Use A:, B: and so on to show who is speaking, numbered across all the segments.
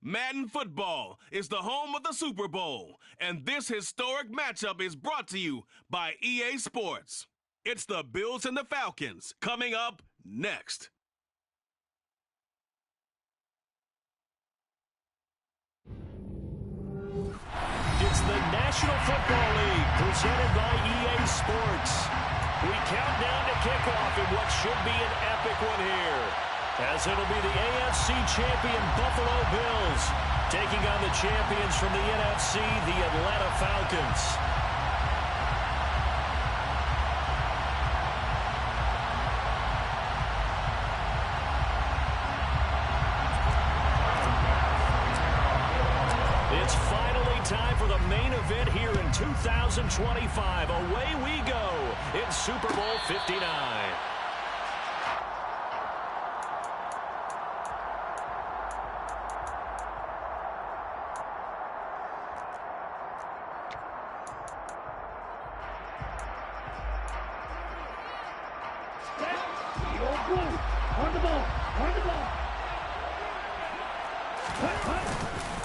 A: Madden Football is the home of the Super Bowl, and this historic matchup is brought to you by EA Sports. It's the Bills and the Falcons coming up next.
B: It's the National Football League presented by EA Sports. We count down to kickoff in what should be an epic one here, as it'll be the AFC champion Buffalo Bills taking on the champions from the NFC, the Atlanta Falcons. It's finally time for the main event here in 2025. Away we go in Super Bowl 59.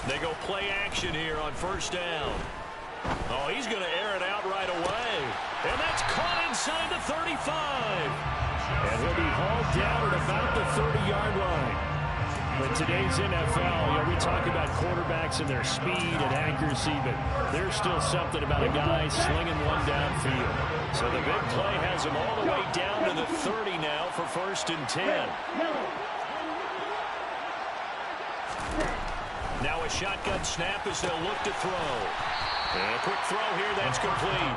B: They go play action here on first down. Oh, he's going to air it out right away. And that's caught inside the 35. And he'll be hauled down at about the 30-yard line. In today's NFL, we talk about quarterbacks and their speed and accuracy, but there's still something about a guy slinging one downfield. So the big play has him all the way down to the 30 now for 1st and 10. Now a shotgun snap as they'll look to throw. And a quick throw here, that's complete.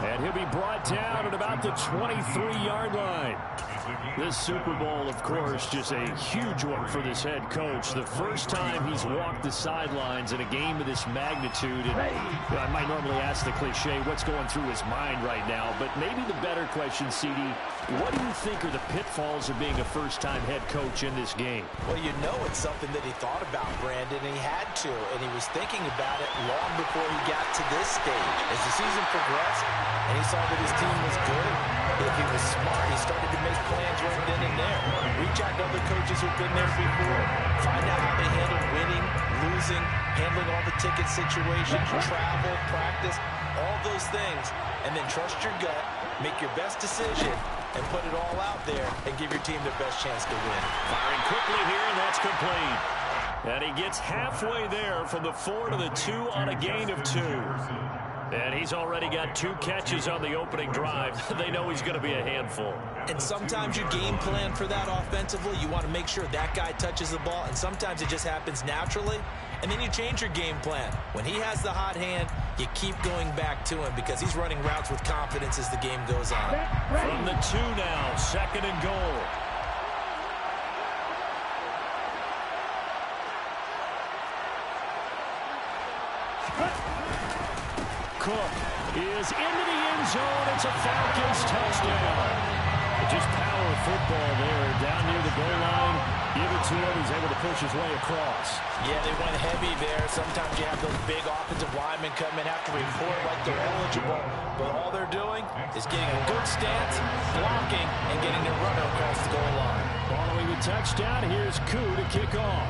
B: And he'll be brought down at about the 23-yard line. This Super Bowl, of course, just a huge one for this head coach. The first time he's walked the sidelines in a game of this magnitude. And I might normally ask the cliche, what's going through his mind right now? But maybe the better question, CD, what do you think are the pitfalls of being a first-time head coach in this game?
C: Well, you know it's something that he thought about, Brandon, and he had to. And he was thinking about it long before he got to this stage. As the season progressed and he saw that his team was good, if he was smart, he started to make plans right then and there. Reach out to other coaches who've been there before. Find out how they handle winning, losing, handling all the ticket situations, travel, practice, all those things. And then trust your gut, make your best decision, and put it all out there and give your team their best chance to win.
B: Firing quickly here, and that's complete. And he gets halfway there from the 4 to the 2 on a gain of 2. And he's already got 2 catches on the opening drive. They know he's going to be a handful.
C: And sometimes you game plan for that offensively. You want to make sure that guy touches the ball, and sometimes it just happens naturally. And then you change your game plan. When he has the hot hand, you keep going back to him because he's running routes with confidence as the game goes on.
B: From the 2 now, 2nd and goal. Cook is into the end zone. It's a Falcons touchdown. Just power football there down near the goal line. Give it to him. He's able to push his way across.
C: Yeah, they went heavy there. Sometimes you have those big offensive linemen come in, have to report like they're eligible. But all they're doing is getting a good stance, blocking, and getting their runner across the goal line.
B: Following the touchdown, here's Koo to kick off.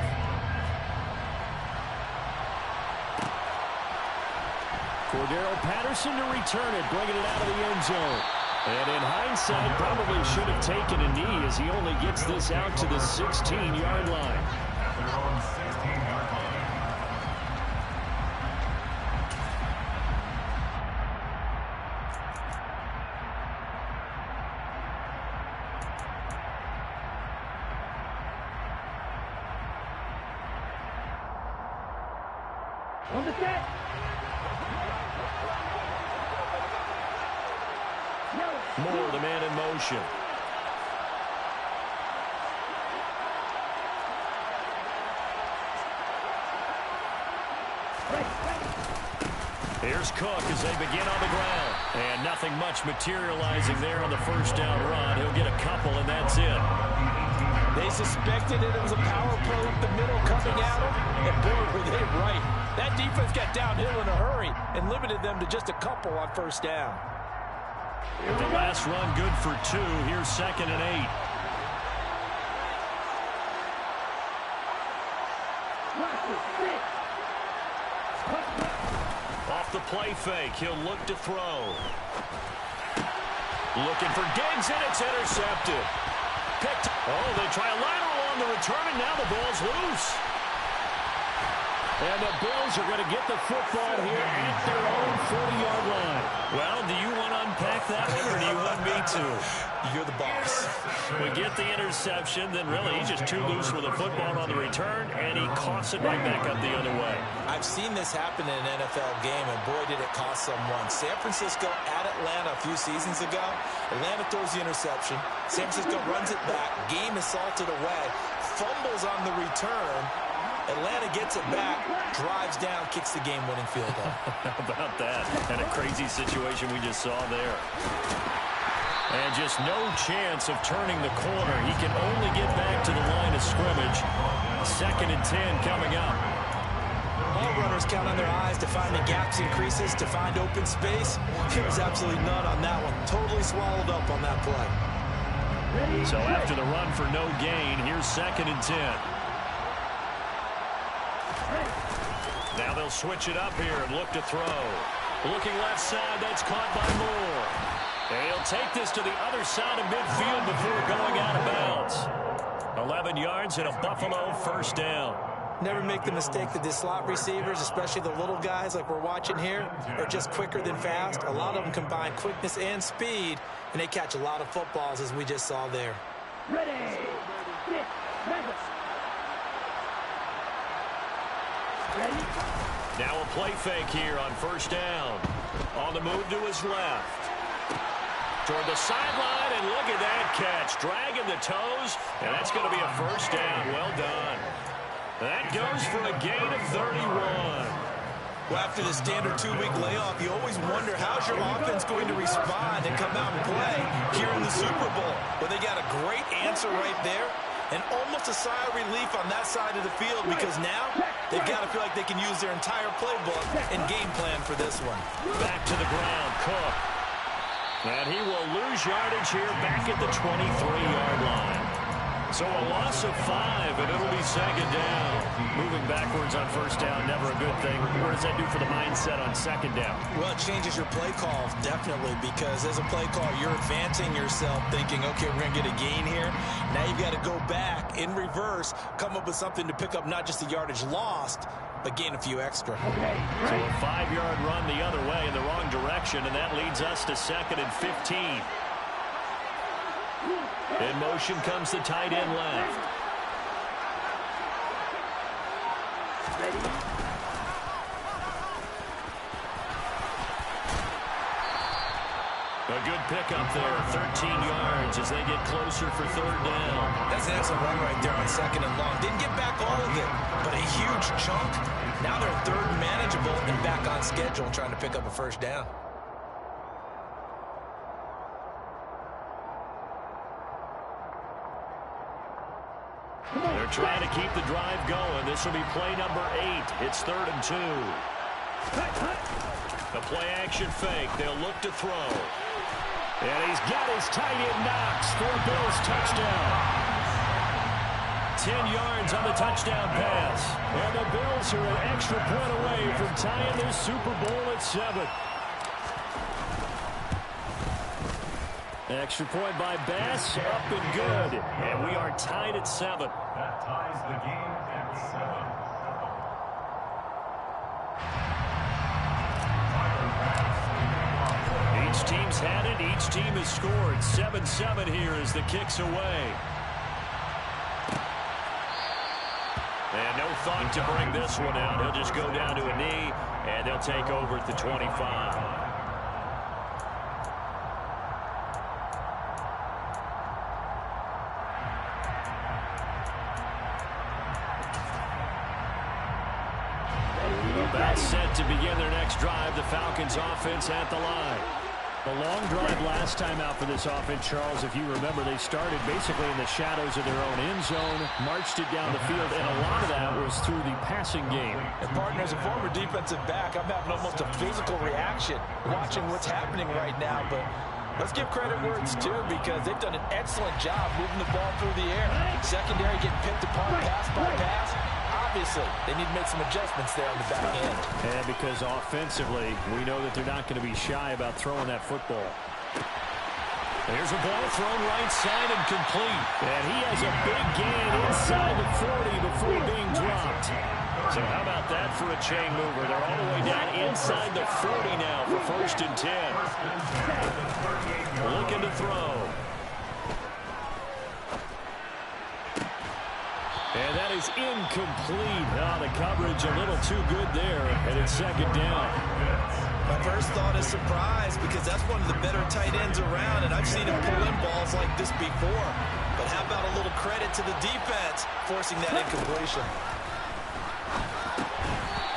B: Cordero Patterson to return it, bringing it out of the end zone. And in hindsight, probably should have taken a knee as he only gets this out to the 16-yard line.
D: On the set.
B: Moore, the man in motion. Here's Cook as they begin on the ground. And nothing much materializing there on the first down run. He'll get a couple, and that's it.
C: They suspected it was a power play up the middle coming at them, and boy, were they right. That defense got downhill in a hurry and limited them to just a couple on first down.
B: The last run good for 2. Here's 2nd and 8. Off the play fake, he'll look to throw. Looking for Diggs, and it's intercepted. Picked. Oh, they try a lateral on the return, and now the ball's loose. And the Bills are going to get the football here at their own 40-yard line. Well, do you want to unpack that one, or do you want me to?
C: You're the boss.
B: We get the interception, then really he's just too loose with the football on the return, and he coughs it right back up the other way.
C: I've seen this happen in an NFL game, and boy, did it cost someone. San Francisco at Atlanta a few seasons ago. Atlanta throws the interception. San Francisco runs it back. Game is salted away. Fumbles on the return. Atlanta gets it back, drives down, kicks the game-winning field goal.
B: How about that? And a crazy situation we just saw there. And just no chance of turning the corner. He can only get back to the line of scrimmage. 2nd and 10 coming up.
C: All runners count on their eyes to find the gaps and creases, to find open space. There was absolutely none on that one. Totally swallowed up on that play.
B: So after the run for no gain, here's 2nd and 10. Now they'll switch it up here and look to throw. Looking left side, that's caught by Moore. And he'll take this to the other side of midfield before going out of bounds. 11 yards and a Buffalo first down.
C: Never make the mistake that the slot receivers, especially the little guys like we're watching here, are just quicker than fast. A lot of them combine quickness and speed, and they catch a lot of footballs, as we just saw there.
D: Ready, get, ready.
B: Now a play fake here on first down. On the move to his left. Toward the sideline, and look at that catch. Dragging the toes, and that's going to be a first down. Well done. That goes for a gain of 31.
C: Well, after the standard 2-week layoff, you always wonder how's your offense going to respond and come out and play here in the Super Bowl. Well, they got a great answer right there. And almost a sigh of relief on that side of the field, because now they've got to feel like they can use their entire playbook and game plan for this one.
B: Back to the ground, Cook. And he will lose yardage here back at the 23-yard line. So a loss of 5, and it'll be 2nd down. Moving backwards on first down, never a good thing. What does that do for the mindset on 2nd down?
C: Well, it changes your play call, definitely, because as a play call, you're advancing yourself, thinking, okay, we're going to get a gain here. Now you've got to go back in reverse, come up with something to pick up not just the yardage lost, but gain a few extra.
B: So a 5-yard run the other way in the wrong direction, and that leads us to 2nd and 15. In motion comes the tight end left. A good pickup there, 13 yards as they get closer for 3rd down.
C: That's an excellent run right there on 2nd and long. Didn't get back all of it, but a huge chunk. Now they're 3rd and manageable and back on schedule trying to pick up a first down.
B: They're trying to keep the drive going. This will be play number 8. It's 3rd and 2. The play action fake. They'll look to throw. And he's got his tight end Knox for a Bills touchdown. 10 yards on the touchdown pass. And the Bills are an extra point away from tying this Super Bowl at 7. Extra point by Bass, up and good. And we are tied at 7.
E: That ties the game at 7.
B: Each team's had it. Each team has scored. 7-7 here as the kick's away. And no thought to bring this one out. He'll just go down to a knee, and they'll take over at the 25. About set to begin their next drive. The Falcons offense at the line.
D: The long drive last time out for this offense, Charles, if you remember, they started basically in the shadows of their own end zone, marched it down the field, and a lot of that was through the passing game.
C: And partner, as a former defensive back, I'm having almost a physical reaction watching what's happening right now. But let's give credit where it's due, because they've done an excellent job moving the ball through the air. Secondary getting picked apart pass by pass. obviously, they need to make some adjustments there on the back end.
D: And because offensively, we know that they're not going to be shy about throwing that football.
B: Here's a ball thrown right side and complete.
D: And he has a big gain inside the 40 before being dropped.
B: So how about that for a chain mover? They're all the way down inside the 40 now for 1st and 10. Looking to throw.
D: And that is incomplete. Oh, the coverage a little too good there, and it's 2nd down.
C: My first thought is surprise, because that's one of the better tight ends around, and I've seen him pull in balls like this before. But how about a little credit to the defense forcing that incompletion?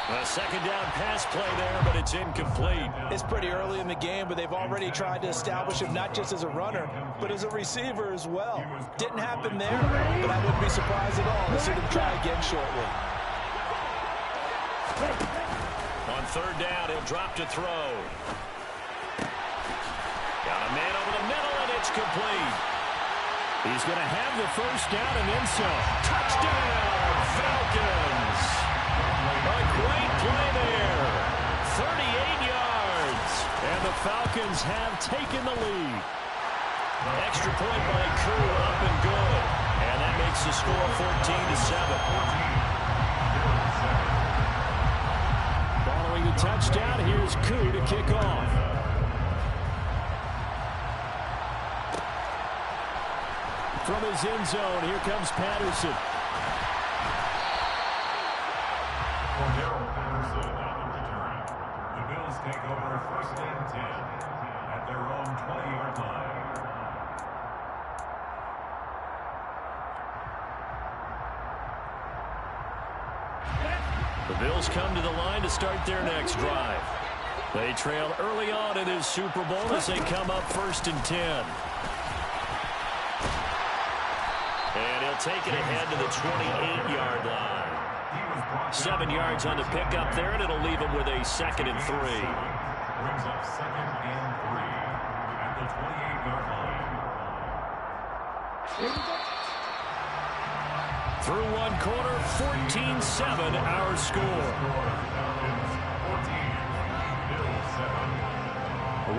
B: A 2nd down pass play there, but it's incomplete.
C: It's pretty early in the game, but they've already tried to establish him not just as a runner, but as a receiver as well. Didn't happen there, but I wouldn't be surprised at all to see them try again shortly.
B: On 3rd down, he'll drop to throw. Got a man over the middle, and it's complete.
D: He's going to have the 1st down and then some.
B: Touchdown, Falcons. A great play there. 38 yards.
D: And the Falcons have taken the lead.
B: Extra point by Koo, up and good. And that makes the score 14-7.
D: Following the touchdown, here's Koo to kick off. From his end zone, here comes Patterson.
E: The Bills take over 1st and 10 at their own 20-yard line.
B: The Bills come to the line to start their next drive. They trail early on in this Super Bowl as they come up 1st and 10. And he'll take it ahead to the 28-yard line. 7 yards on the pickup there, and it'll leave him with a 2nd and 3.
E: Brings up 2nd and 3 at the 28-yard line.
B: Through one quarter, 14-7 our score.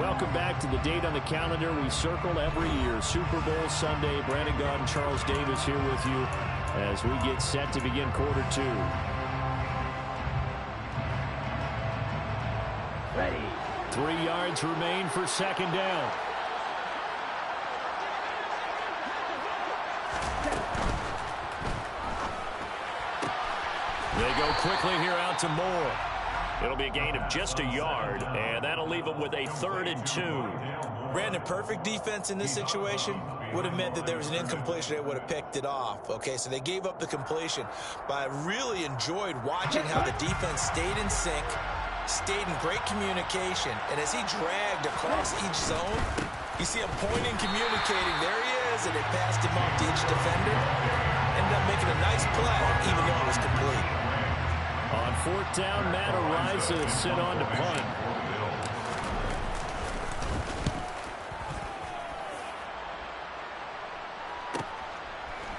D: Welcome back to the date on the calendar we circle every year. Super Bowl Sunday. Brandon Gaudin, Charles Davis here with you as we get set to begin quarter 2. Ready. 3 yards remain for 2nd down.
B: They go quickly here out to Moore. It'll be a gain of just a yard, and that'll leave them with a 3rd and 2.
C: Brandon, perfect defense in this situation would have meant that there was an incompletion. They would have picked it off. Okay, so they gave up the completion. But I really enjoyed watching how the defense stayed in sync, stayed in great communication, and as he dragged across each zone, you see him pointing, communicating. There he is, and it passed him off to each defender. Ended up making a nice play, even though it was complete.
D: On 4th down, Matt Ariza sit on to punt.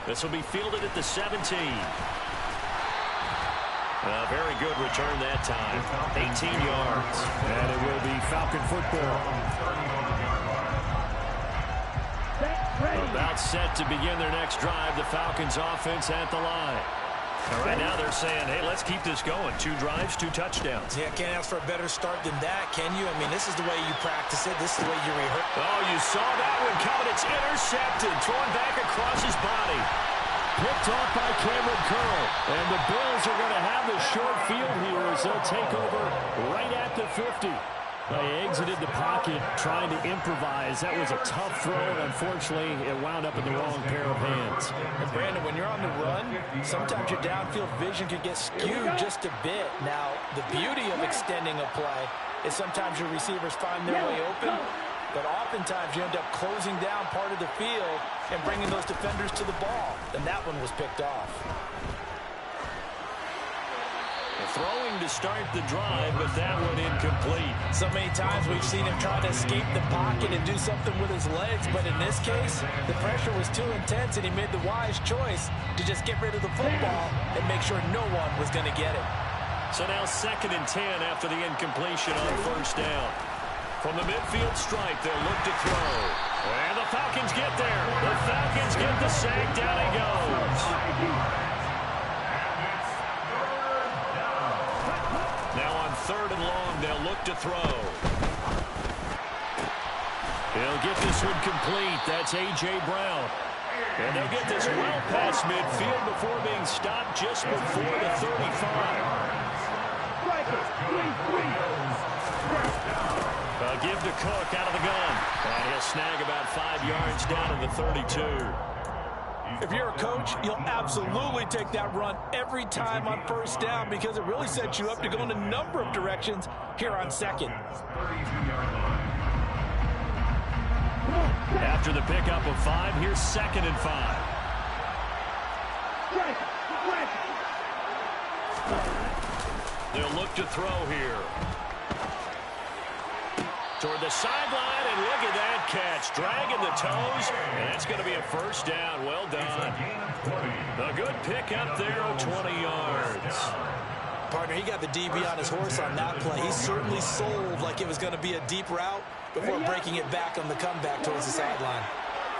B: This will be fielded at the 17. A very good return that time. 18 yards.
D: And it will be Falcon football.
B: About set to begin their next drive. The Falcons offense at the line. And right now they're saying, hey, let's keep this going. 2 drives, 2 touchdowns.
C: Yeah, can't ask for a better start than that, can you? I mean, this is the way you practice it. This is the way you rehearse.
B: Oh, you saw that one coming. It's intercepted. Thrown back across his body.
D: Picked off by Cameron Curl. And the Bills are going to have the short field here as they'll take over right at the 50. They exited the pocket trying to improvise. That was a tough throw, and unfortunately, it wound up in the wrong pair of hands.
C: And Brandon, when you're on the run, sometimes your downfield vision can get skewed just a bit. Now, the beauty of extending a play is sometimes your receivers find their way open, but oftentimes you end up closing down part of the field and bringing those defenders to the ball. And that one was picked off.
B: throwing to start the drive, but that one incomplete.
C: So many times we've seen him try to escape the pocket and do something with his legs, but in this case, the pressure was too intense, and he made the wise choice to just get rid of the football and make sure no one was going to get it.
B: So now 2nd and 10 after the incompletion on first down. From the midfield stripe, they'll look to throw. And the Falcons get there. The Falcons get the sack. Down he goes. Now on 3rd and long, they'll look to throw. He'll get this one complete. That's A.J. Brown. And they'll get this well past midfield before being stopped just before the 35. Give to Cook out of the gun. And he'll snag about 5 yards down in the 32.
C: If you're a coach, you'll absolutely take that run every time on first down because it really sets you up to go in a number of directions here on 2nd.
B: After the pickup of 5, here's 2nd and 5. They'll look to throw here. Toward the sideline, and look at that catch. Dragging the toes, and that's going to be a first down. Well done. A good pickup there of 20 yards.
C: Partner, he got the DB on his horse on that play. He certainly sold like it was going to be a deep route before breaking it back on the comeback towards the sideline.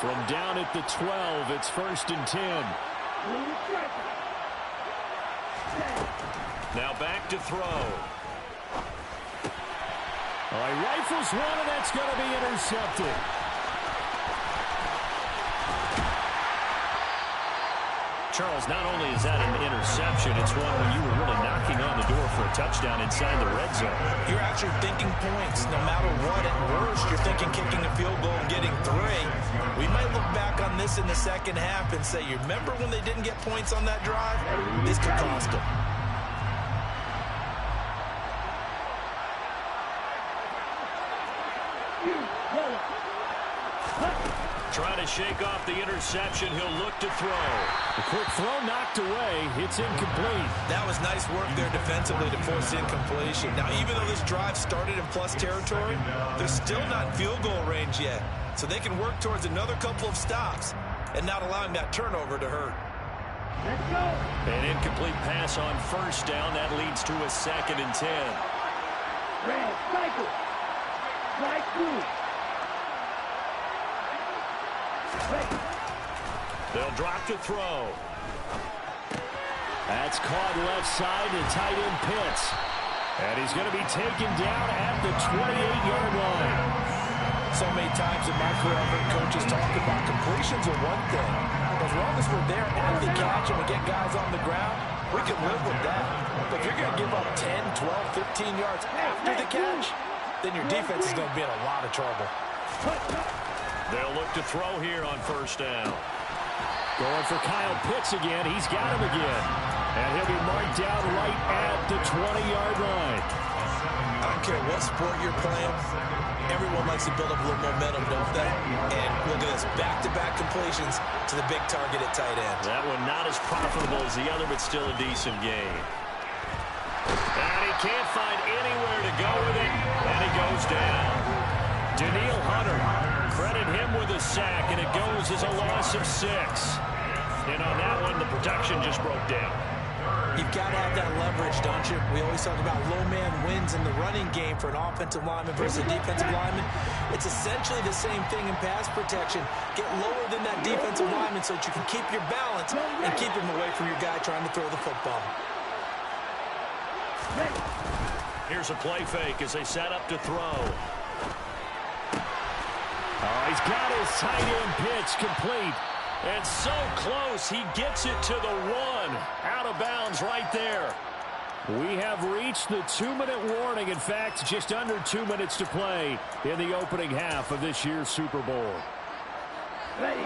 B: From down at the 12, it's 1st and 10. Now back to throw.
D: All right, rifles one, and that's going to be intercepted.
B: Charles, not only is that an interception, it's one when you were really knocking on the door for a touchdown inside the red zone.
C: You're actually thinking points. No matter what, at worst, you're thinking kicking a field goal and getting 3. We might look back on this in the second half and say, you remember when they didn't get points on that drive? This could cost them.
B: Trying to shake off the interception. He'll look to throw.
D: A quick throw knocked away. It's incomplete.
C: That was nice work there defensively to force incompletion. Now, even though this drive started in plus territory, they're still not in field goal range yet. So they can work towards another couple of stops and not allowing that turnover to hurt.
D: Let's go.
B: An incomplete pass on first down. That leads to a 2nd and 10.
D: Red, cycle. Right through.
B: They'll drop to throw.
D: That's caught left side to tight end Pitts. And he's going to be taken down at the 28-yard line.
C: So many times in my career, I've heard coaches talk about completions are one thing. As long as we're there at the catch and we get guys on the ground, we can live with that. But if you're going to give up 10, 12, 15 yards after the catch, then your defense is going to be in a lot of trouble.
B: They'll look to throw here on first down.
D: Going for Kyle Pitts again. He's got him again. And he'll be marked down right at the 20-yard line.
C: I don't care what sport you're playing. Everyone likes to build up a little momentum, don't they? And look at this, back-to-back completions to the big target at tight end.
B: That one not as profitable as the other, but still a decent game. And he can't find anywhere to go with it, and he goes down. Daniil Hunter, credit him with a sack, and it goes as a loss of 6. And on that one, the protection just broke down.
C: You've got to have that leverage, don't you? We always talk about low man wins in the running game for an offensive lineman versus a defensive lineman. It's essentially the same thing in pass protection. Get lower than that defensive lineman so that you can keep your balance and keep him away from your guy trying to throw the football.
B: Here's a play fake as they set up to throw.
D: Oh, he's got his tight end pitch complete.
B: And so close, he gets it to the 1. Out of bounds right there.
D: We have reached the 2-minute warning. In fact, just under 2 minutes to play in the opening half of this year's Super Bowl. Ready.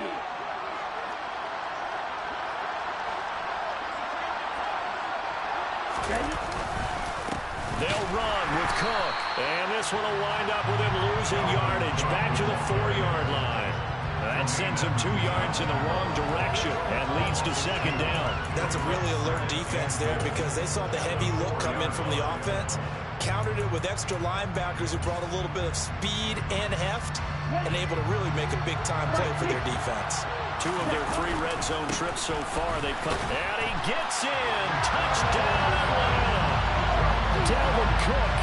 B: They'll run with Cook. And this one will wind up with him losing yardage back to the 4-yard line. That sends him 2 yards in the wrong direction and leads to second down.
C: That's a really alert defense there because they saw the heavy look come in from the offense, countered it with extra linebackers who brought a little bit of speed and heft, and able to really make a big-time play for their defense.
B: 2 of their 3 red zone trips so far, they've come. And he gets in. Touchdown, Atlanta. Dalvin Cook,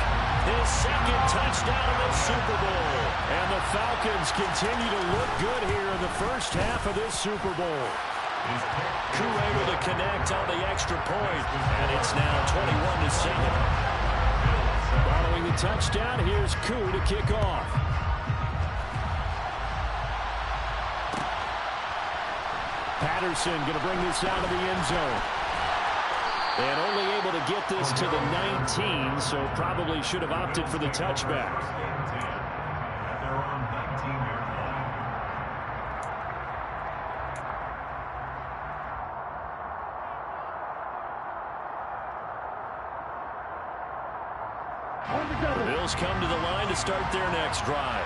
B: his second touchdown in the Super Bowl. And the Falcons continue to look good here in the first half of this Super Bowl. Koo able to connect on the extra point, and it's now 21-7.
D: Following the touchdown, here's Koo to kick off. Patterson going to bring this out of the end zone. And only able to get this to the 19, so probably should have opted for the touchback.
E: At their own 19-yard line.
B: The Bills come to the line to start their next drive.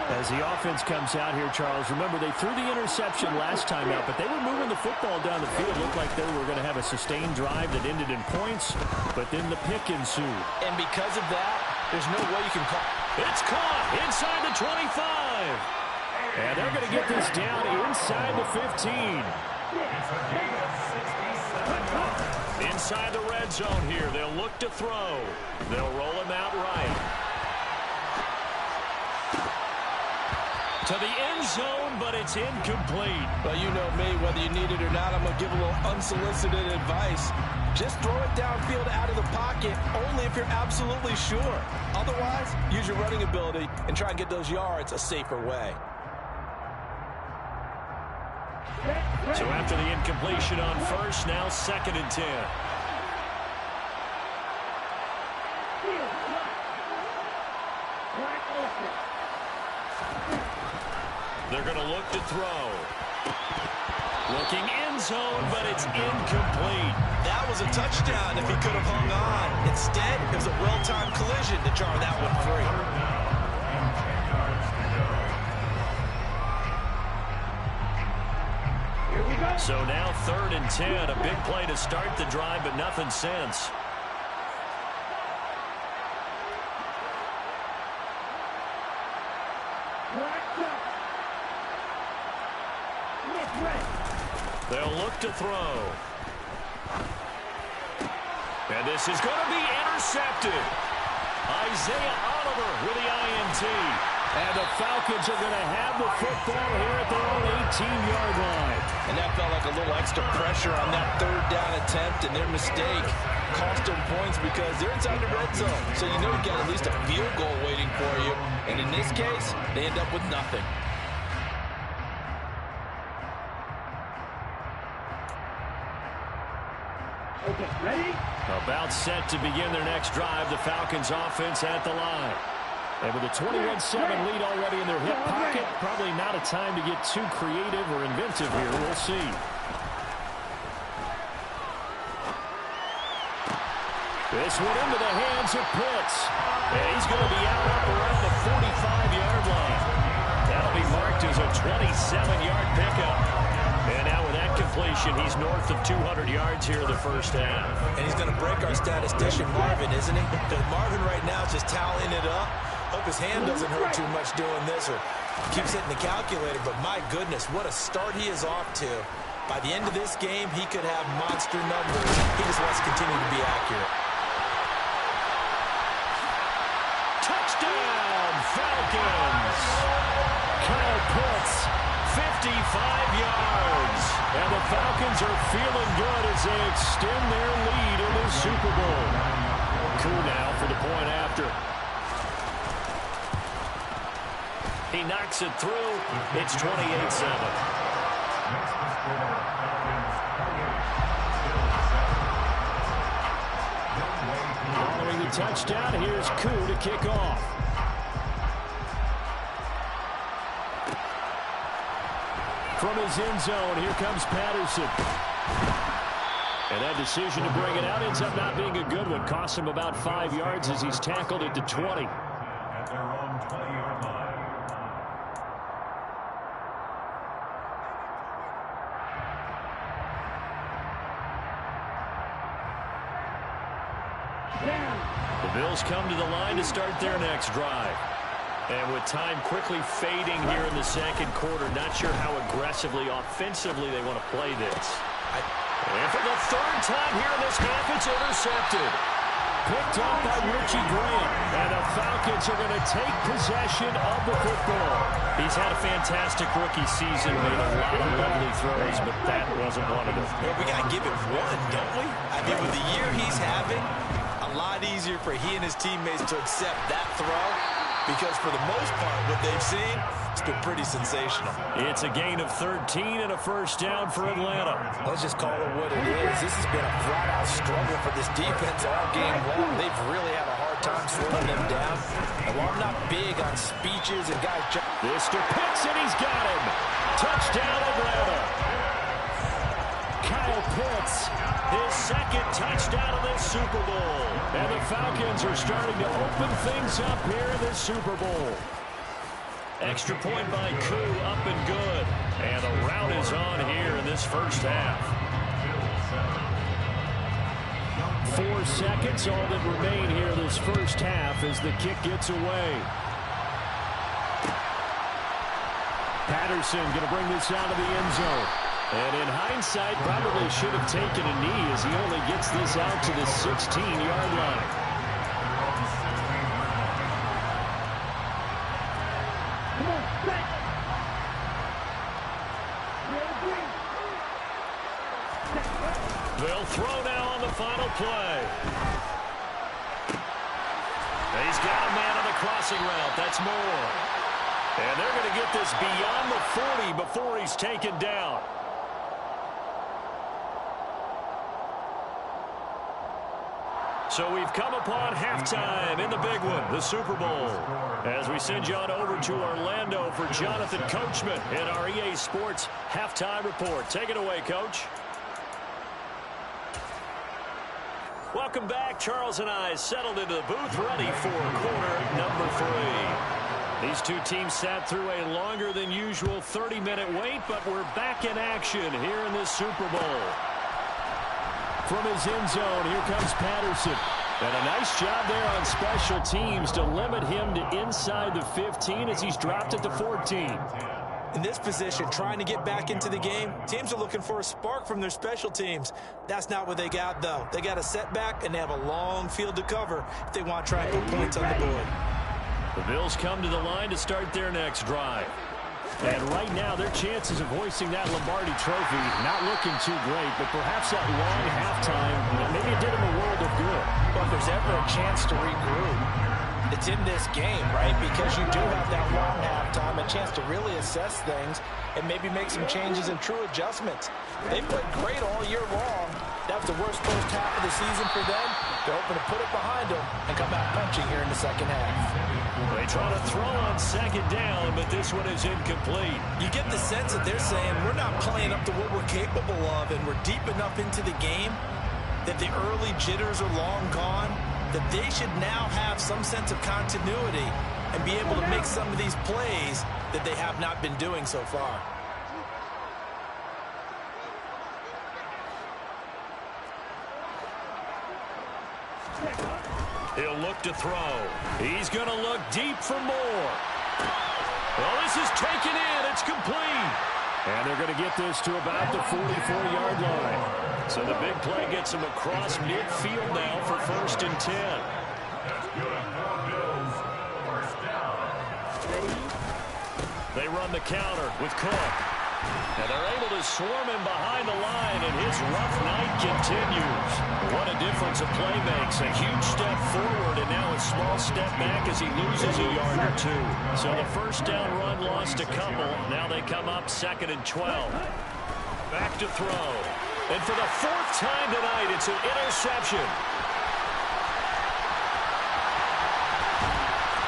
D: As the offense comes out here, Charles, remember they threw the interception last time out, but they were moving the football down the field. Looked like they were going to have a sustained drive that ended in points, but then the pick ensued.
C: And because of that, there's no way you can call.
B: It's caught inside the 25.
D: And they're going to get this down inside the 15.
B: Inside the red zone here. They'll look to throw. They'll roll him out right. To the end zone, but it's incomplete.
C: But you know me, whether you need it or not, I'm going to give a little unsolicited advice. Just throw it downfield out of the pocket, only if you're absolutely sure. Otherwise, use your running ability and try and get those yards a safer way.
B: So after the incompletion on first, now 2nd and 10. They're going to look to throw. Looking end zone, but it's incomplete.
C: That was a touchdown if he could have hung on. Instead, it was a well-timed collision to jar that one free.
B: So now 3rd and 10. A big play to start the drive, but nothing since. They'll look to throw. And this is going to be intercepted. Isaiah Oliver with the INT.
D: And the Falcons are going to have the football here at their own 18-yard line.
C: And that felt like a little extra pressure on that 3rd down attempt, and their mistake cost them points because they're inside the red zone. So you know you got at least a field goal waiting for you. And in this case, they end up with nothing.
D: Okay, ready?
B: About set to begin their next drive. The Falcons offense at the line. And with a 21-7 lead already in their hip pocket, probably not a time to get too creative or inventive here. We'll see. This one into the hands of Pitts. And he's going to be out up around the 45-yard line. That'll be marked as a 27-yard pickup. And now with that completion, he's north of 200 yards here in the first half.
C: And he's going to break our statistician, Marvin, isn't he? Because Marvin right now is just tallying it up. Hope his hand doesn't hurt too much doing this or keeps hitting the calculator. But my goodness, what a start he is off to. By the end of this game, he could have monster numbers. He just wants to continue to be accurate.
B: Touchdown, Falcons! Kyle Pitts, 55 yards. And the Falcons are feeling good as they extend their lead in the Super Bowl. Koo now for the point after. He knocks it through. It's 28-7.
D: Following the touchdown, here's Koo to kick off. From his end zone, here comes Patterson. And that decision to bring it out ends up not being a good one. Costs him about 5 yards as he's tackled at the 20.
E: At their own 20-yard line.
B: The Bills come to the line to start their next drive. And with time quickly fading here in the second quarter, not sure how aggressively, offensively they want to play this. And for the third time here in this half, it's intercepted. Picked up by Richie Grant. And the Falcons are going to take possession of the football. He's had a fantastic rookie season, made a lot of lovely throws, but that wasn't one of them.
C: Well, we got to give it one, don't we? I mean, with the year he's having, a lot easier for he and his teammates to accept that throw. Because for the most part, what they've seen, it's been pretty sensational.
B: It's a gain of 13 and a first down for Atlanta.
C: Let's just call it what it is. This has been a flat-out struggle for this defense all game long. They've really had a hard time slowing them down. And while I'm not big on speeches and guys...
B: Mr. Pitts, and he's got him. Touchdown, Atlanta. Kyle Pitts, his second touchdown of this Super Bowl. And the Falcons are starting to open things up here in this Super Bowl. Extra point by Koo, up and good. And the rout is on here in this first half. 4 seconds, all that remain here this first half as the kick gets away. Patterson going to bring this out of the end zone. And in hindsight, probably should have taken a knee as he only gets this out to the 16-yard line. They'll throw now on the final play. He's got a man on the crossing route. That's Moore. And they're going to get this beyond the 40 before he's taken down. So we've come upon halftime in the big one, the Super Bowl. As we send you on over to Orlando for Jonathan Coachman in our EA Sports halftime report. Take it away, Coach. Welcome back. Charles and I settled into the booth, ready for quarter number 3. These two teams sat through a longer than usual 30-minute wait, but we're back in action here in this Super Bowl. From his end zone, here comes Patterson. And a nice job there on special teams to limit him to inside the 15 as he's dropped at the 14.
C: In this position, trying to get back into the game, teams are looking for a spark from their special teams. That's not what they got, though. They got a setback, and they have a long field to cover if they want to try and put points on the board.
B: The Bills come to the line to start their next drive. And right now, their chances of hoisting that Lombardi trophy not looking too great, but perhaps that long halftime, maybe it did them a world of good.
C: Well, if there's ever a chance to regroup, it's in this game, right? Because you do have that long halftime, a chance to really assess things and maybe make some changes and true adjustments. They played great all year long. That was the worst first half of the season for them. They're hoping to put it behind them and come out punching here in the second half.
B: They try to throw on second down, but this one is incomplete.
C: You get the sense that they're saying we're not playing up to what we're capable of, and we're deep enough into the game that the early jitters are long gone, that they should now have some sense of continuity and be able to make some of these plays that they have not been doing so far.
B: He'll look to throw. He's going to look deep for more. Well, this is taken in. It's complete. And they're going to get this to about the 44-yard line. So the big play gets them across midfield now for 1st and 10. They run the counter with Cook. And they're able to swarm him behind the line, and his rough night continues. What a difference a play makes. A huge step forward, and now a small step back as he loses a yard or two. So the first down run lost a couple. Now they come up 2nd and 12. Back to throw. And for the 4th time tonight, it's an interception.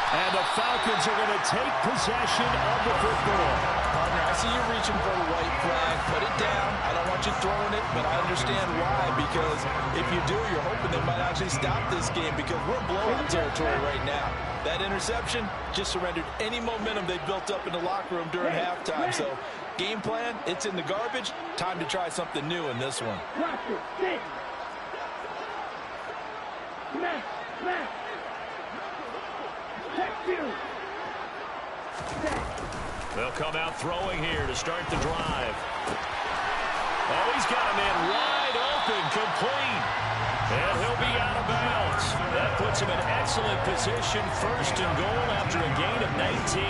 B: And the Falcons are going to take possession of the football.
C: Partner, I see you reaching for the white flag. Put it down. I don't want you throwing it, but I understand why. Because if you do, you're hoping they might actually stop this game because we're blowout territory right now. That interception just surrendered any momentum they built up in the locker room during halftime. So, game plan, it's in the garbage. Time to try something new in this one.
B: They'll come out throwing here to start the drive. Oh, he's got a man wide open, complete. And he'll be out of bounds. That puts him in excellent position, first and goal after a gain of 19.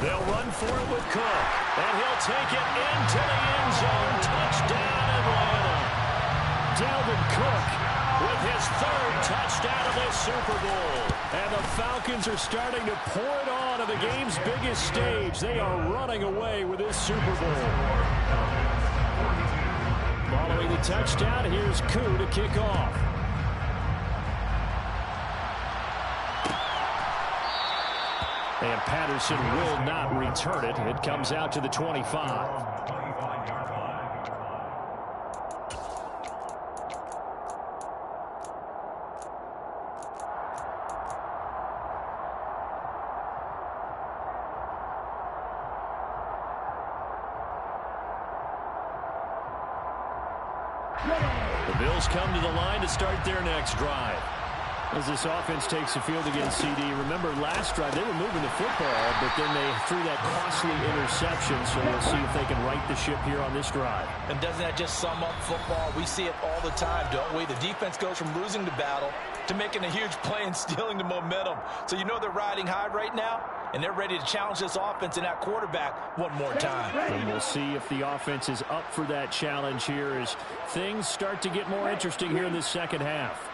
B: They'll run for it with Cook. And he'll take it into the end zone. Touchdown, Atlanta. Dalvin Cook with his third touchdown of this Super Bowl. And the Falcons are starting to pour it on the game's biggest stage. They are running away with this Super Bowl. Following the touchdown, here's Koo to kick off. And Patterson will not return it. It comes out to the 25. The Bills come to the line to start their next drive. As this offense takes the field against CD, remember last drive they were moving the football, but then they threw that costly interception, so we'll see if they can right the ship here on this drive.
C: And doesn't that just sum up football? We see it all the time, don't we? The defense goes from losing the battle to making a huge play and stealing the momentum. So you know they're riding high right now, and they're ready to challenge this offense and that quarterback one more time.
B: And we'll see if the offense is up for that challenge here as things start to get more interesting here in this second half.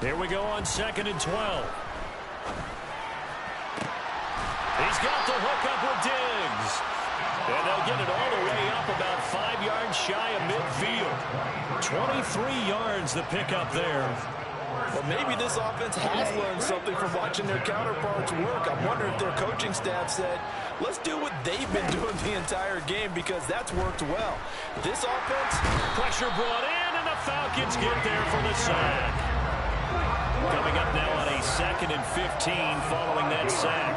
B: Here we go on 2nd and 12. He's got the hook up with Diggs. And they'll get it all the way up about 5 yards shy of midfield. 23 yards the pickup there.
C: Well, maybe this offense has learned something from watching their counterparts work. I'm wondering if their coaching staff said, let's do what they've been doing the entire game because that's worked well. This offense,
B: pressure brought in, and the Falcons get there for the sack. Coming up now on a 2nd and 15 following that sack.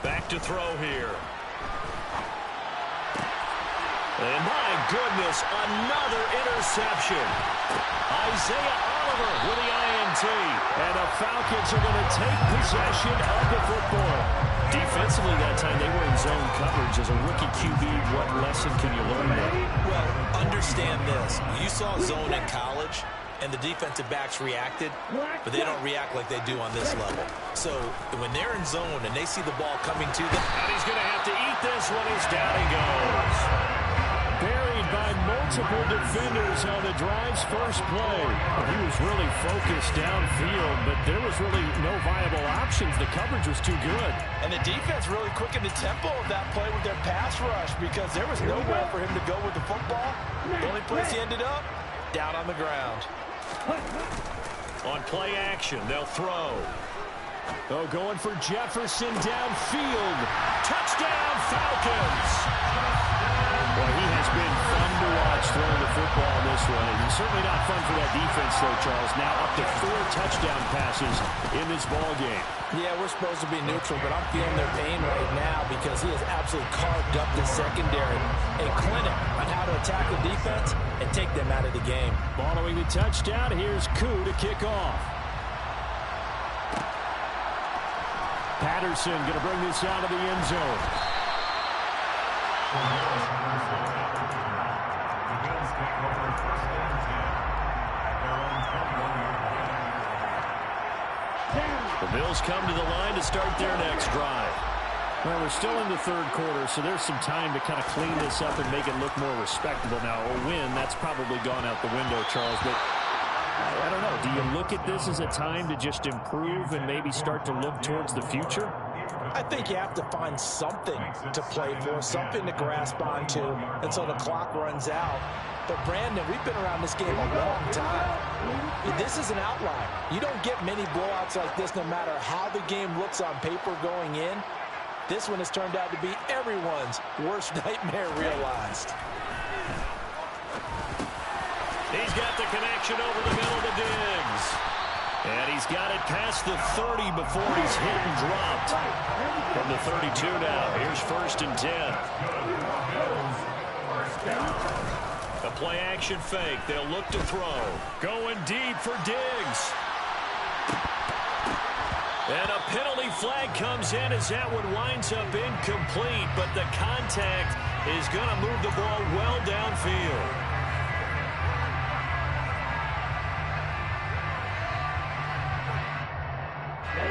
B: Back to throw here. And my goodness, another interception. Isaiah Oliver with the INT. And the Falcons are going to take possession of the football. Defensively that time, they were in zone coverage. As a rookie QB, what lesson can you learn there?
C: Well, understand this. You saw zone in college, and the defensive backs reacted, but they don't react like they do on this level. So when they're in zone and they see the ball coming to them.
B: And he's going to have to eat this one as down he goes. Buried by multiple defenders on the drive's first play. He was really focused downfield, but there was really no viable options. The coverage was too good.
C: And the defense really quickened the tempo of that play with their pass rush because there was nowhere for him to go with the football. The only place he ended up, down on the ground.
B: On play action, they'll throw. Oh, going for Jefferson downfield. Touchdown, Falcons! Well, he has been fun to watch throwing the football in this one. And he's certainly not fun for that defense, though, Charles. Now up to 4 touchdown passes in this ball game.
C: Yeah, we're supposed to be neutral, but I'm feeling their pain right now because he has absolutely carved up the secondary. A clinic on how to attack the defense and take them out of the game.
B: Following the touchdown, here's Koo to kick off. Patterson going to bring this out of the end zone. The Bills come to the line to start their next drive. Well, we're still in the third quarter, so there's some time to kind of clean this up and make it look more respectable. Now, a win, that's probably gone out the window, Charles, but I don't know. Do you look at this as a time to just improve and maybe start to look towards the future?
C: I think you have to find something to play for, something to grasp onto until the clock runs out. But, Brandon, we've been around this game a long time. This is an outlier. You don't get many blowouts like this no matter how the game looks on paper going in. This one has turned out to be everyone's worst nightmare realized.
B: He's got the connection over the middle to Diggs. And he's got it past the 30 before he's hit and dropped. From the 32 now, here's 1st and 10. A play-action fake. They'll look to throw. Going deep for Diggs. And a penalty flag comes in as that one winds up incomplete, but the contact is going to move the ball well downfield.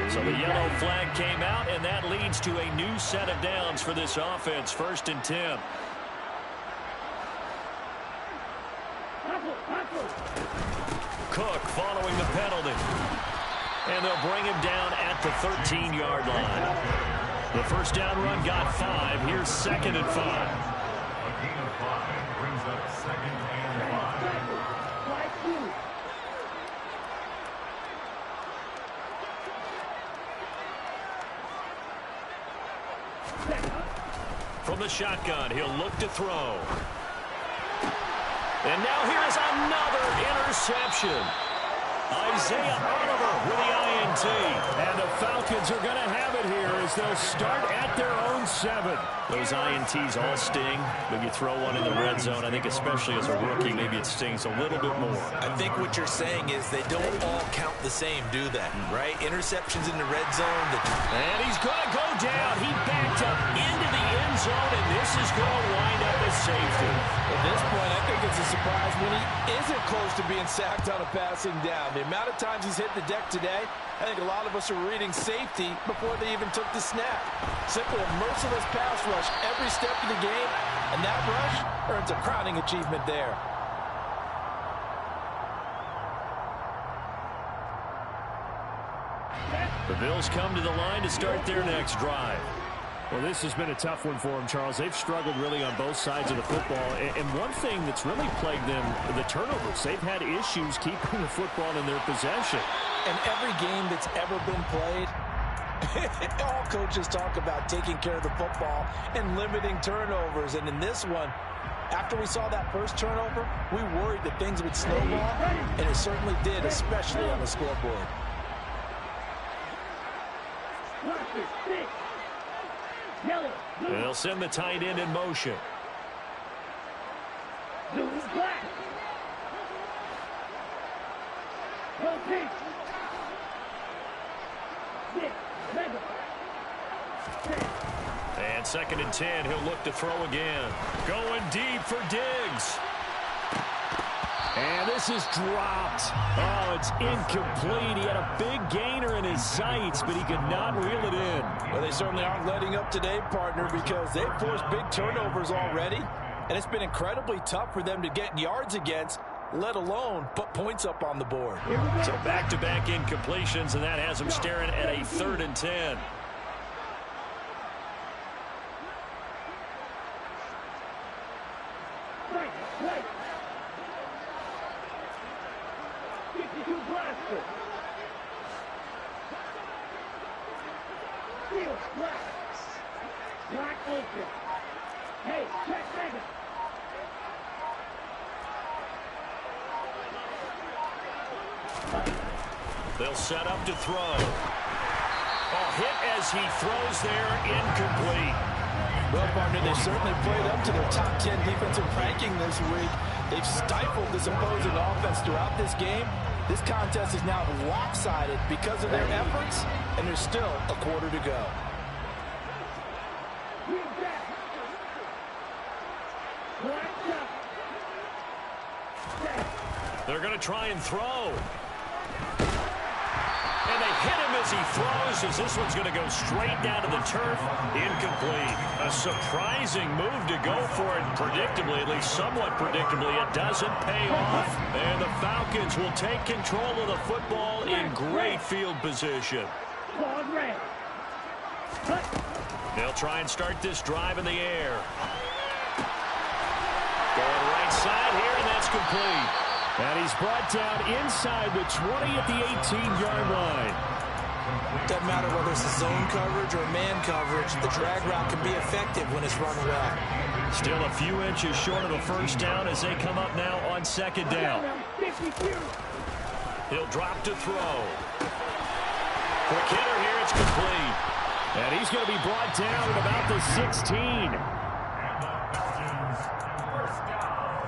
B: So the yellow flag came out, and that leads to a new set of downs for this offense. 1st and 10. Cook following the penalty. And they'll bring him down at the 13-yard line. The first down run got 5. Here's 2nd and 5.
E: A gain of 5 brings up 2nd and 5.
B: From the shotgun, he'll look to throw. And now here's another interception. Isaiah Oliver with the INT.
D: And the Falcons are going to have it here as they'll start at their own 7.
B: Those INTs all sting, but you throw one in the red zone. I think especially as a rookie, maybe it stings a little bit more.
C: I think what you're saying is they don't all count the same, do they? Right? Interceptions in the red zone.
B: And he's going to go down. He backed up into the end zone, and this is going to wind up as safety.
C: At this point, I think it's a surprise when he isn't close to being sacked on a passing down. The amount of times he's hit the deck today, I think a lot of us are reading safety before they even took the snap. Simply a merciless pass rush every step of the game, and that rush earns a crowning achievement there.
B: The Bills come to the line to start their next drive.
D: Well, this has been a tough one for them, Charles. They've struggled really on both sides of the football. And one thing that's really plagued them, the turnovers. They've had issues keeping the football in their possession.
C: And every game that's ever been played, all coaches talk about taking care of the football and limiting turnovers. And in this one, after we saw that first turnover, we worried that things would snowball, and it certainly did, especially on the scoreboard.
B: They'll send the tight end in motion. And 2nd and 10, he'll look to throw again. Going deep for Diggs.
D: And this is dropped. Oh, it's incomplete. He had a big gainer in his sights, but he could not reel it in.
C: Well, they certainly aren't letting up today, partner, because they've forced big turnovers already, and it's been incredibly tough for them to get yards against, let alone put points up on the board.
B: So back-to-back incompletions, and that has them staring at a 3rd and 10. They'll set up to throw. Hit as he throws there, incomplete.
C: Well, partner, they certainly played up to their top 10 defensive ranking this week. They've stifled this opposing offense throughout this game. This contest is now lopsided because of their efforts, and there's still a quarter to go.
B: They're going to try and throw. And they hit him as he throws, as this one's going to go straight down to the turf. Incomplete. A surprising move to go for it predictably, at least somewhat predictably. It doesn't pay off. And the Falcons will take control of the football in great field position. They'll try and start this drive in the air. Going right side here, and that's complete.
D: And he's brought down inside the 20 at the 18-yard line.
C: Doesn't matter whether it's a zone coverage or man coverage, the drag route can be effective when it's run well.
D: Still a few inches short of a first down as they come up now on second down. He'll drop to throw. Quick hitter here, it's complete. And he's going to be brought down at about the 16.
E: And the Falcons, first down.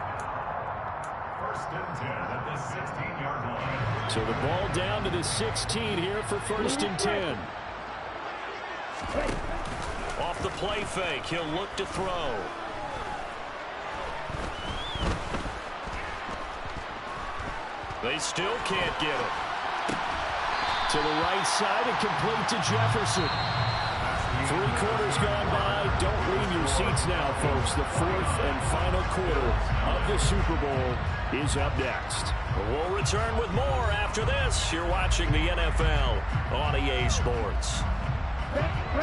E: First and 10 at the 16-yard line.
D: So the ball down to the 16 here for first and 10. Off the play fake, he'll look to throw. They still can't get him. To the right side and complete to Jefferson. 3 quarters gone by. Don't leave your seats now, folks. The 4th and final quarter of the Super Bowl is up next. We'll return with more after this. You're watching the NFL on EA Sports.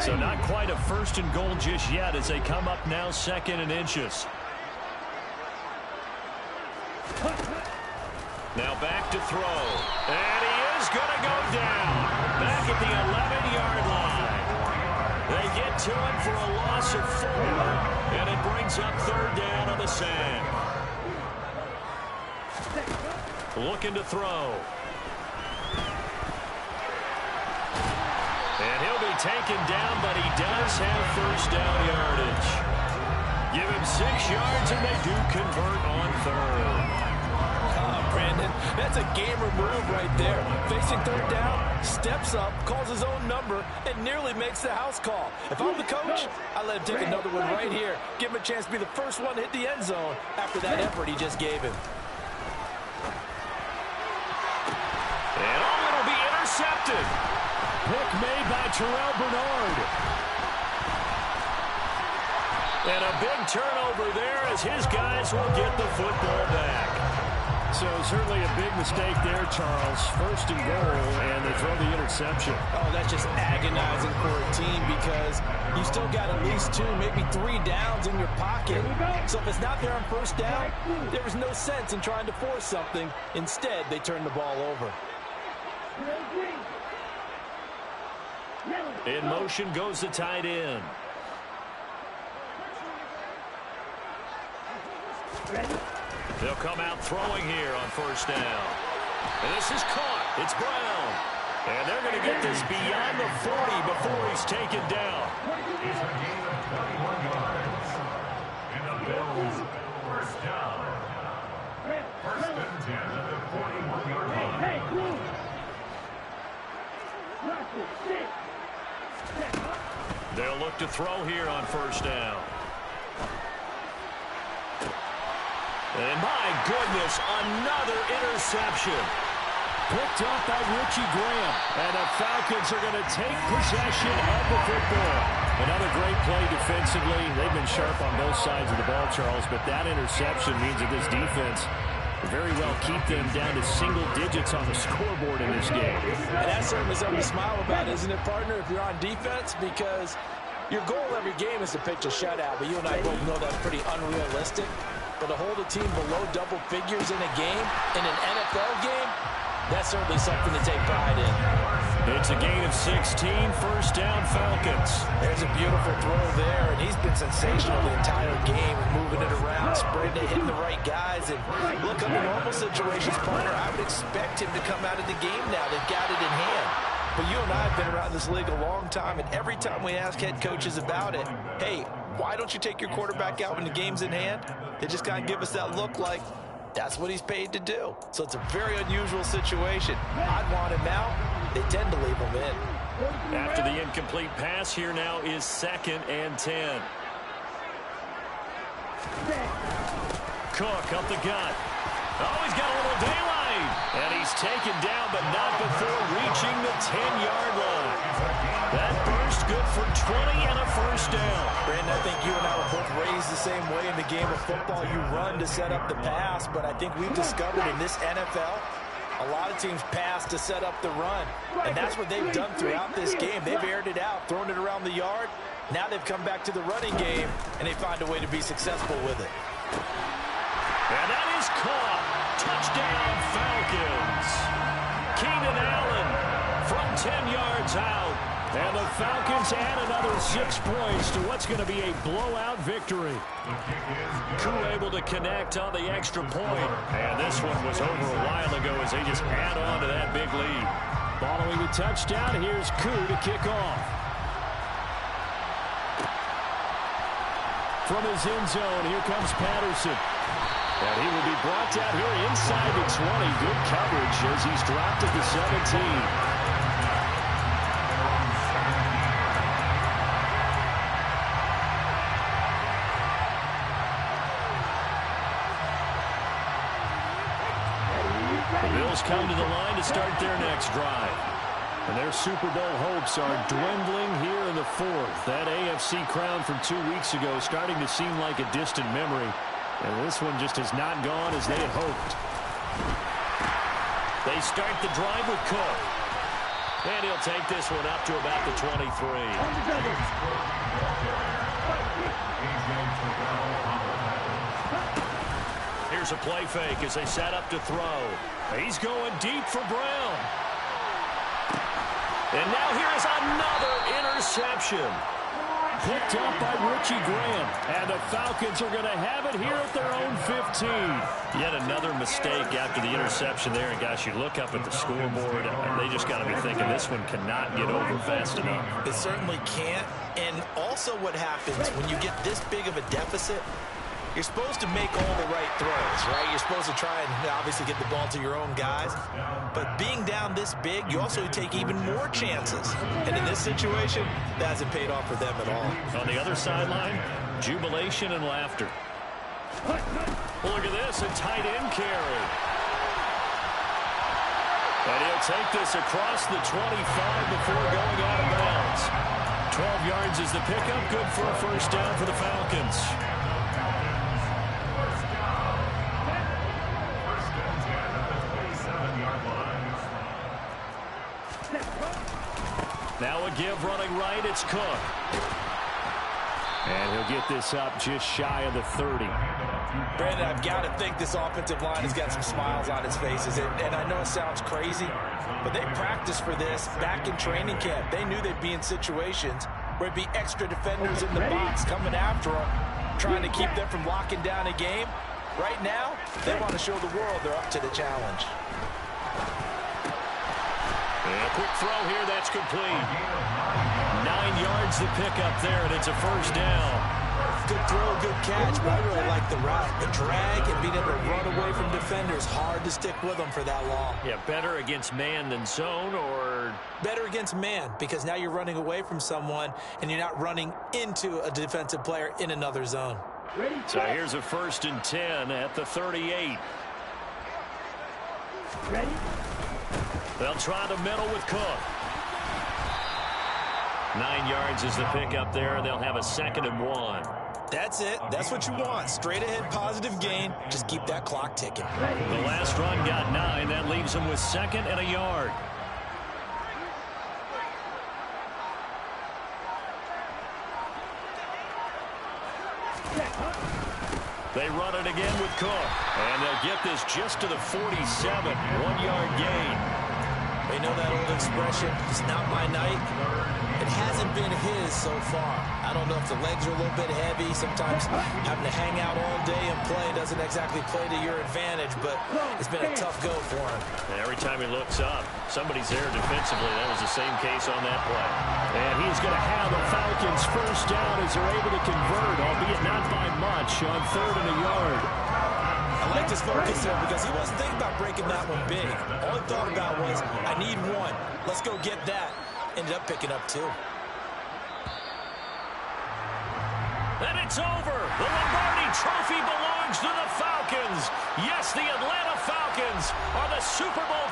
D: So not quite a first and goal just yet as they come up now 2nd and inches. Now back to throw. And he is going to go down. Back at the 11-yard line. They get to him for a loss of 4. And it brings up 3rd down on the sand. Looking to throw. And he'll be taken down, but he does have first down yardage. Give him 6 yards, and they do convert on 3rd.
C: Brandon, that's a gamer move right there. Facing 3rd down, steps up, calls his own number, and nearly makes the house call. If I'm the coach, I let him take another one right here. Give him a chance to be the first one to hit the end zone after that effort he just gave him.
D: And it'll be intercepted. Pick made by Terrell Bernard. And a big turnover there as his guys will get the football back. So certainly a big mistake there, Charles. First and goal, and they throw the interception.
C: Oh, that's just agonizing for a team because you still got at least 2, maybe 3 downs in your pocket. So if it's not there on first down, there was no sense in trying to force something. Instead, they turn the ball over.
D: In motion goes the tight end. They'll come out throwing here on first down. And this is caught. It's Brown. And they're going to get this beyond the 40 before he's taken down.
E: It's a gain of 21 yards. And the Bills, first down. First and 10 at the 41-yard line.
D: They'll look to throw here on first down. And my goodness, another interception. Picked up by Richie Graham. And the Falcons are going to take possession of the football. Another great play defensively. They've been sharp on both sides of the ball, Charles, but that interception means that this defense very well keep them down to single digits on the scoreboard in this game.
C: And that's certainly something to smile about, isn't it, partner, if you're on defense? Because your goal every game is to pitch a shutout, but you and I both know that's pretty unrealistic. But to hold a team below double figures in a game, in an NFL game, that's certainly something to take pride in.
D: It's a gain of 16, first down Falcons.
C: There's a beautiful throw there, and he's been sensational the entire game, moving it around, spreading it, hitting the right guys. And look, under normal situations, partner, I would expect him to come out of the game now. They've got it in hand. But you and I have been around this league a long time, and every time we ask head coaches about it, hey, why don't you take your quarterback out when the game's in hand? They just kind of give us that look like that's what he's paid to do. So it's a very unusual situation. I'd want him out. They tend to leave him in.
D: After the incomplete pass, here now is 2nd and 10. Cook up the gut. Oh, he's got a little daylight. And he's taken down, but not before reaching the 10-yard line. That burst good for 20 and a first down.
C: Brandon, I think you and I were both raised the same way in the game of football. You run to set up the pass, but I think we've discovered in this NFL, a lot of teams pass to set up the run. And that's what they've done throughout this game. They've aired it out, thrown it around the yard. Now they've come back to the running game, and they find a way to be successful with it.
D: And that is caught. Touchdown, Falcons. Keenan Allen from
B: 10 yards out. And the Falcons add another 6 points to what's going to be a blowout victory. Koo able to connect on the extra point. And this one was over a while ago as they just add on to that big lead. Following the touchdown, here's Koo to kick off. From his end zone, here comes Patterson. And he will be brought down here inside the 20. Good coverage as he's dropped at the 17. Come to the line to start their next drive. And their Super Bowl hopes are dwindling here in the fourth. That AFC crown from 2 weeks ago starting to seem like a distant memory. And this one just has not gone as they had hoped. They start the drive with Cook. And he'll take this one up to about the 23. Here's a play fake as they set up to throw. He's going deep for Brown. And now here is another interception. Picked up by Richie Graham. And the Falcons are going to have it here at their own 15. Yet another mistake after the interception there. And gosh, you look up at the scoreboard, and they just got to be thinking this one cannot get over fast enough.
C: It certainly can't. And also what happens when you get this big of a deficit, you're supposed to make all the right throws, right? You're supposed to try and obviously get the ball to your own guys. But being down this big, you also take even more chances. And in this situation, that hasn't paid off for them at all.
B: On the other sideline, jubilation and laughter. Well, look at this, a tight end carry. And he'll take this across the 25 before going out of bounds. 12 yards is the pickup, good for a first down for the Falcons. Now a give running right, it's Cook. And he'll get this up just shy of the 30.
C: Brandon, I've got to think this offensive line has got some smiles on its faces. And I know it sounds crazy, but they practiced for this back in training camp. They knew they'd be in situations where it'd be extra defenders in the box coming after them, trying to keep them from locking down a game. Right now, they want to show the world they're up to the challenge.
B: And a quick throw here, that's complete. 9 yards to pick up there, and it's a first down.
C: Good throw, good catch, but I really like the route. The drag and being able to run away from defenders, hard to stick with them for that long.
B: Yeah, better against man than zone, or?
C: Better against man, because now you're running away from someone, and you're not running into a defensive player in another zone.
B: So here's a 1st and 10 at the 38.
D: Ready?
B: They'll try the middle with Cook. 9 yards is the pickup there, and they'll have a 2nd and 1.
C: That's it. That's what you want. Straight ahead, positive gain. Just keep that clock ticking.
B: The last run got 9. That leaves them with 2nd and a yard. They run it again with Cook. And they'll get this just to the 47. 1-yard gain.
C: They know that old expression, it's not my night. It hasn't been his so far. I don't know if the legs are a little bit heavy. Sometimes having to hang out all day and play doesn't exactly play to your advantage, but it's been a tough go for him.
B: And every time he looks up, somebody's there defensively. That was the same case on that play.
D: And he's going to have the Falcons first down as they're able to convert, albeit not by much, on 3rd and a yard.
C: I like this focus there because he wasn't thinking about breaking that one big. All he thought about was, I need one. Let's go get that. Ended up picking up 2.
B: And it's over. The Lombardi Trophy belongs to the Falcons. Yes, the Atlanta Falcons are the Super Bowl